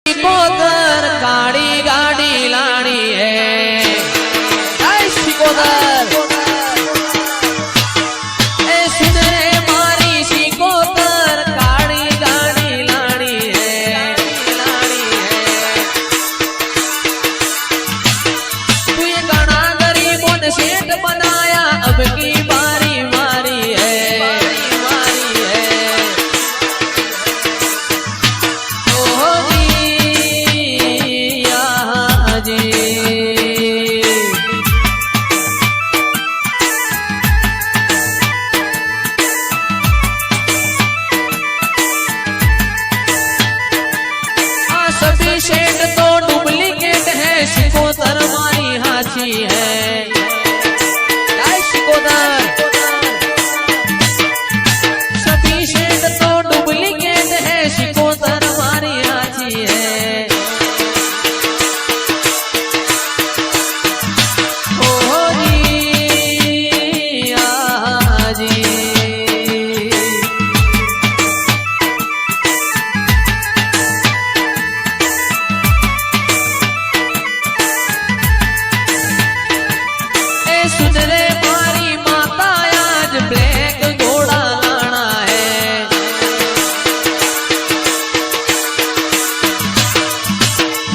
सिकोदर काड़ी गाड़ी लाड़ी है सिकोदर मारी सिकोदर काड़ी गाड़ी लाड़ी है तू ये गाना गरीबों ने सेठ बनाया अब की बारी मारी है सभी शेड तो डुप्लीकेट है सिकोदर मारी हाथी है सिकोदर सभी शेड तो डुप्लीकेट है सिकोदर मारी हाथी है ओ जी आजी सुन रे मारी माता आज ब्लैक घोड़ा लाना है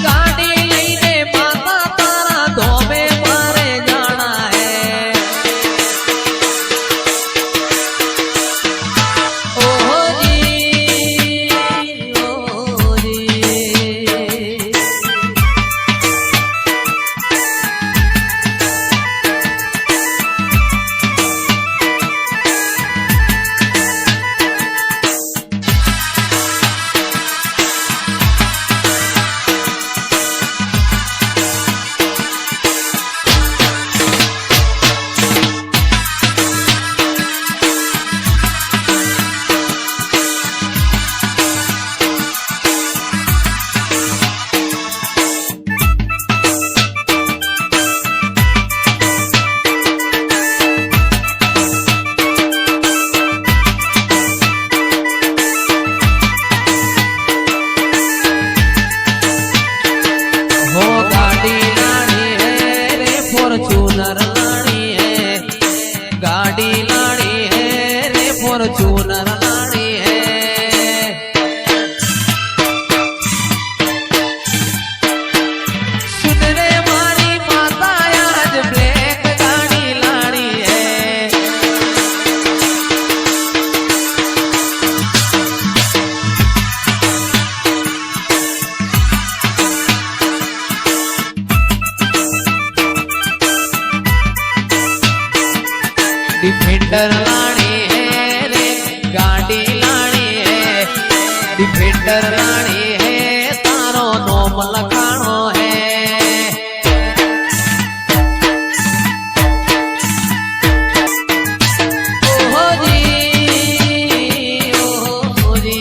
गाड़ी लईने माता तारा धोबे मारे जाना है ओ जी ओ जी फॉर्च्यूनर लानी है गाड़ी लानी है रे फॉर्च्यूनर लानी है सुन रे मारी माता आज ब्लैक गाड़ी लानी है डिफेंडर लानी है रे गाड़ी लानी है डिफेंडर लानी है तारो नोम लखाणो है ओ जी ओ जी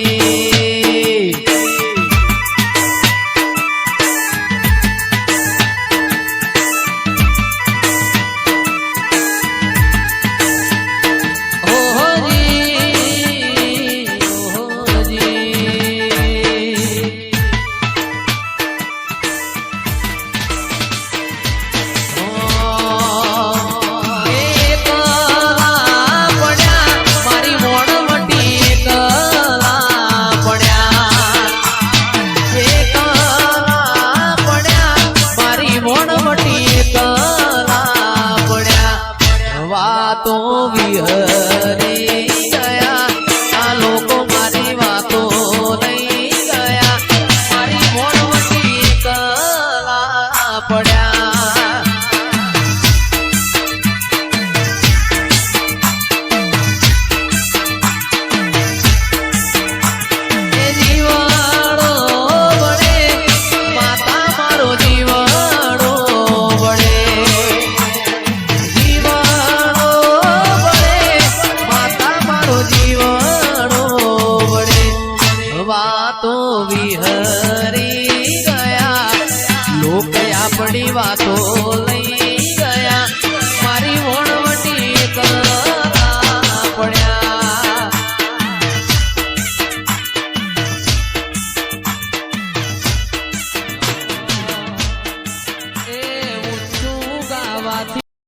तो विहरी गया आ लोको मारी वातो नहीं गया मारी मोड़वटी कला पड़ा जीवाड़ो बड़े माता मारो जीवाड़ो बड़े वातो विहरी गया लोक अपनी वातो